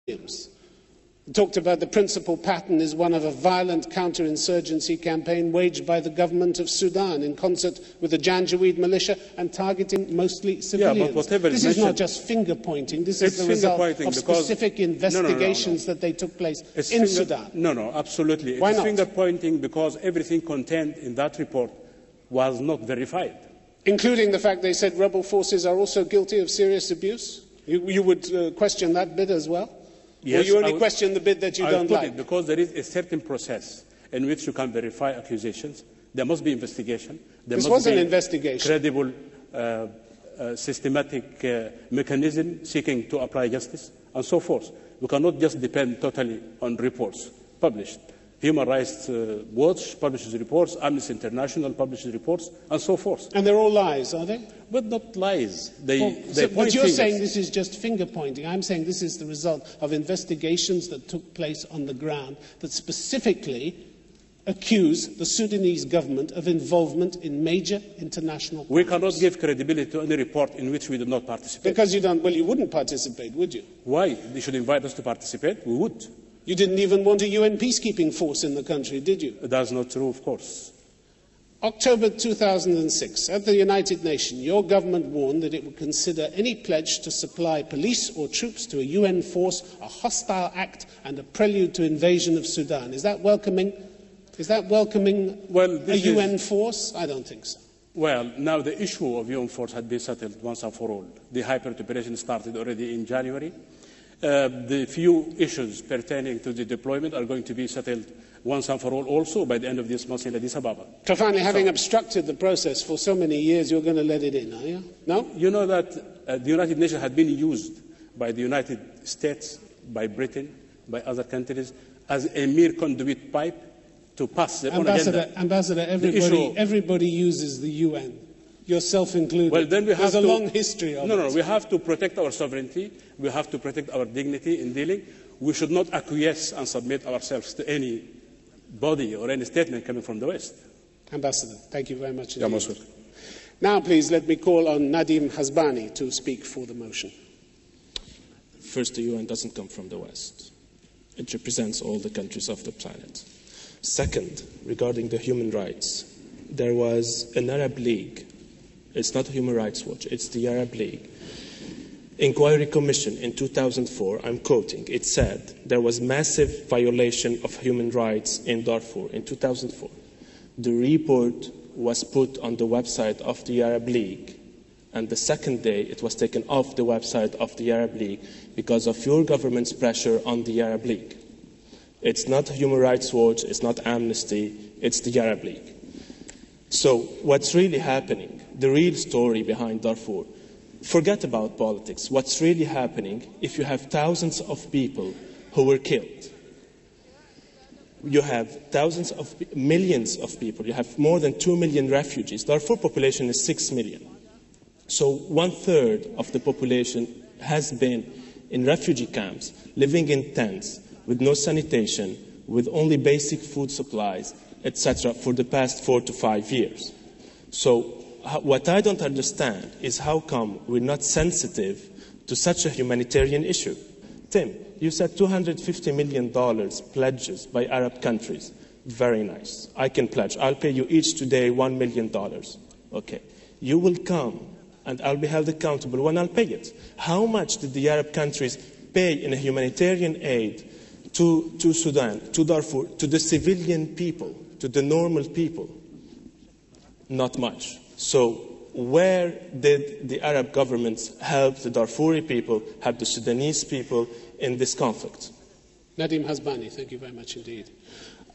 He talked about the principal pattern is one of a violent counterinsurgency campaign waged by the government of Sudan in concert with the Janjaweed militia and targeting mostly civilians. Yeah, but whatever this is not just finger-pointing. This is the result of specific investigations that they took place in Sudan. No, absolutely. Why it's not? finger-pointing because everything contained in that report was not verified. Including the fact they said rebel forces are also guilty of serious abuse? You would question that bit as well? Yes, or you only question the bit that you don't like? Because there is a certain process in which you can verify accusations. There must be investigation. This was an investigation. Credible, systematic mechanism seeking to apply justice, and so forth. We cannot just depend totally on reports published. Human Rights Watch publishes reports, Amnesty International publishes reports, and so forth. And they're all lies, are they? But not lies. But you're saying this is just finger-pointing. I'm saying this is the result of investigations that took place on the ground that specifically accuse the Sudanese government of involvement in major international crimes. We cannot give credibility to any report in which we did not participate. Because you don't. Well, you wouldn't participate, would you? Why? They should invite us to participate. We would. You didn't even want a UN peacekeeping force in the country, did you? That's not true, of course. October 2006, at the United Nations, your government warned that it would consider any pledge to supply police or troops to a UN force a hostile act and a prelude to invasion of Sudan. Is that welcoming? A UN force? I don't think so. Well, now the issue of UN force had been settled once and for all. The hyper operation started already in January. The few issues pertaining to the deployment are going to be settled once and for all also by the end of this month in Addis Ababa. So finally, having obstructed the process for so many years, you're going to let it in, are you? No? You know that the United Nations had been used by the United States, by Britain, by other countries as a mere conduit pipe to pass their own agenda. Ambassador, everybody uses the UN. Yourself included. Well, then There's a long history of it. No, we have to protect our sovereignty. We have to protect our dignity in dealing. We should not acquiesce and submit ourselves to any body or any statement coming from the West. Ambassador, thank you very much indeed. You're most welcome. Now, please, let me call on Nadim Hasbani to speak for the motion. First, the UN doesn't come from the West. It represents all the countries of the planet. Second, regarding the human rights, there was an Arab League. It's not Human Rights Watch, it's the Arab League. Inquiry Commission in 2004, I'm quoting, it said there was massive violation of human rights in Darfur in 2004. The report was put on the website of the Arab League, and the second day it was taken off the website of the Arab League because of your government's pressure on the Arab League. It's not Human Rights Watch, it's not Amnesty, it's the Arab League. So what's really happening, the real story behind Darfur, forget about politics. What's really happening, if you have thousands of people who were killed, you have millions of people, you have more than 2 million refugees. Darfur population is 6 million. So 1/3 of the population has been in refugee camps, living in tents, with no sanitation, with only basic food supplies, etc., for the past 4 to 5 years. So what I don't understand is how come we're not sensitive to such a humanitarian issue. Tim, you said $250 million pledges by Arab countries. Very nice. I can pledge. I'll pay you each today $1 million. Okay. You will come and I'll be held accountable when I'll pay it. How much did the Arab countries pay in a humanitarian aid to Sudan, to Darfur, to the civilian people, to the normal people? Not much. So where did the Arab governments help the Darfuri people, help the Sudanese people in this conflict? Nadim Hasbani, thank you very much indeed.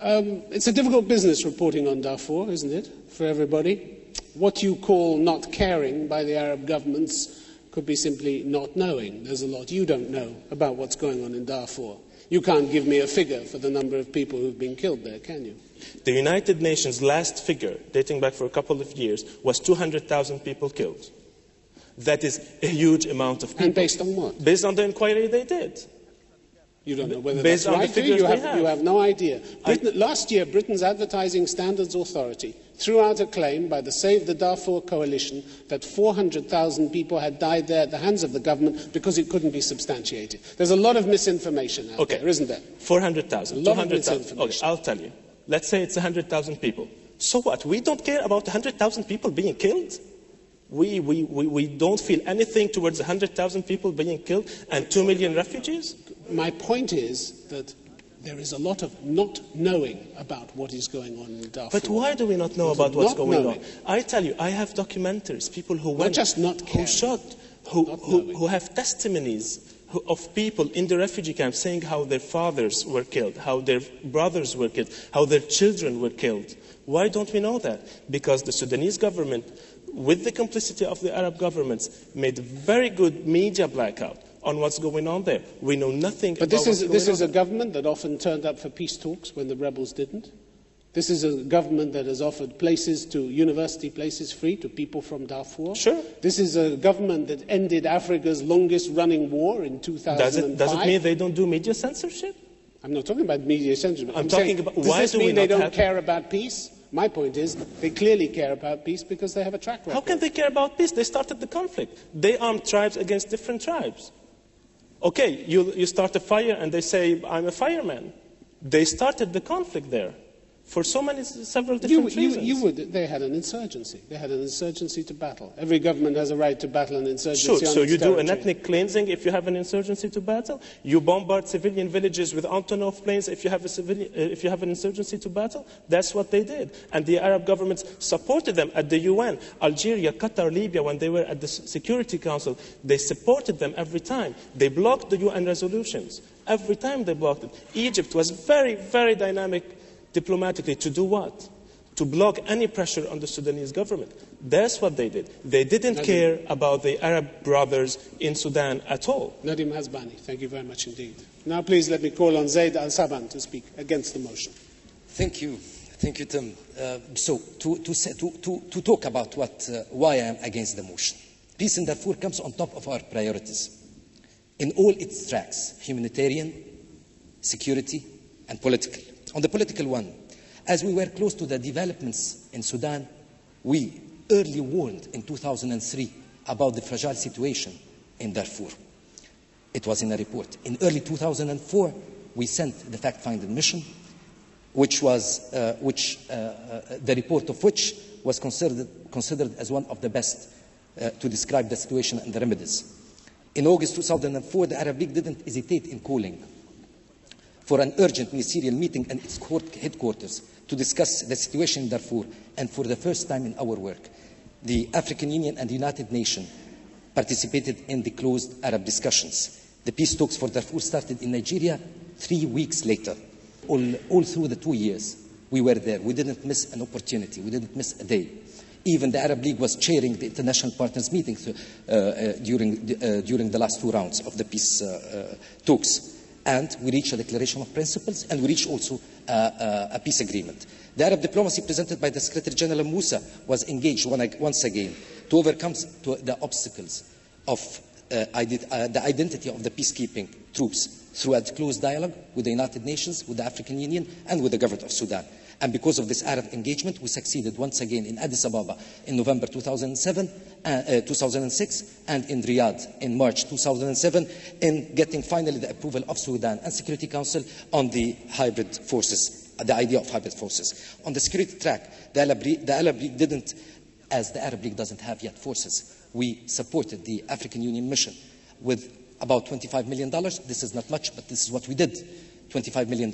It's a difficult business reporting on Darfur, isn't it, for everybody? What you call not caring by the Arab governments could be simply not knowing. There's a lot you don't know about what's going on in Darfur. You can't give me a figure for the number of people who've been killed there, can you? The United Nations' last figure, dating back for a couple of years, was 200,000 people killed. That is a huge amount of people. And based on what? Based on the inquiry they did. You don't know whether Based that's on right, the figures you have no idea. Last year, Britain's Advertising Standards Authority, threw out a claim by the Save the Darfur coalition that 400,000 people had died there at the hands of the government because it couldn't be substantiated. There's a lot of misinformation out there, isn't there? 400,000, 200,000. Okay, I'll tell you. Let's say it's 100,000 people. So what? We don't care about 100,000 people being killed? We don't feel anything towards 100,000 people being killed and 2 million refugees? My point is that there is a lot of not knowing about what is going on in Darfur. But why do we not know about what's going on? I tell you, I have documentaries, people who went, just not who shot, who have testimonies of people in the refugee camp saying how their fathers were killed, how their brothers were killed, how their children were killed. Why don't we know that? Because the Sudanese government, with the complicity of the Arab governments, made very good media blackout on what's going on there. We know nothing about what's going on. But this is a government that often turned up for peace talks when the rebels didn't. This is a government that has offered places to university places free to people from Darfur. Sure. This is a government that ended Africa's longest running war in 2005. Does it mean they don't do media censorship? I'm not talking about media censorship. I'm talking about why does this do we mean not they don't care about peace? My point is, they clearly care about peace because they have a track record. How can they care about peace? They started the conflict. They armed tribes against different tribes. Okay, you start a fire and they say, I'm a fireman. They started the conflict there for several different reasons. They had an insurgency. They had an insurgency to battle. Every government has a right to battle an insurgency. Sure, so you do an ethnic cleansing if you have an insurgency to battle. You bombard civilian villages with Antonov planes if you have an insurgency to battle. That's what they did. And the Arab governments supported them at the UN. Algeria, Qatar, Libya, when they were at the Security Council, they supported them every time. They blocked the UN resolutions. Every time they blocked it. Egypt was very, very dynamic diplomatically to do what? To block any pressure on the Sudanese government. That's what they did. They didn't care about the Arab brothers in Sudan at all. Nadim Hasbani, thank you very much indeed. Now please let me call on Zaid Al-Saban to speak against the motion. Thank you. Thank you, Tim. So to talk about why I am against the motion. Peace in Darfur comes on top of our priorities in all its tracks: humanitarian, security, and political. On the political one, as we were close to the developments in Sudan, we early warned in 2003 about the fragile situation in Darfur. It was in a report. In early 2004, we sent the fact-finding mission, the report of which was considered as one of the best to describe the situation and the remedies. In August 2004, the Arab League didn't hesitate in calling for an urgent ministerial meeting in its headquarters to discuss the situation in Darfur. And for the first time in our work, the African Union and the United Nations participated in the closed Arab discussions. The peace talks for Darfur started in Nigeria 3 weeks later. All through the 2 years, we were there. We didn't miss an opportunity. We didn't miss a day. Even the Arab League was chairing the international partners meeting during the last 2 rounds of the peace talks. And we reached a declaration of principles, and we reached also a peace agreement. The Arab diplomacy presented by the Secretary General Moussa was engaged once again to overcome the obstacles of the identity of the peacekeeping troops through a close dialogue with the United Nations, with the African Union, and with the government of Sudan. And because of this Arab engagement, we succeeded once again in Addis Ababa in November 2006 and in Riyadh in March 2007 in getting finally the approval of Sudan and Security Council on the hybrid forces, the idea of hybrid forces. On the security track, the Arab League didn't, as the Arab League doesn't have yet forces, we supported the African Union mission with about $25 million. This is not much, but this is what we did. $25 million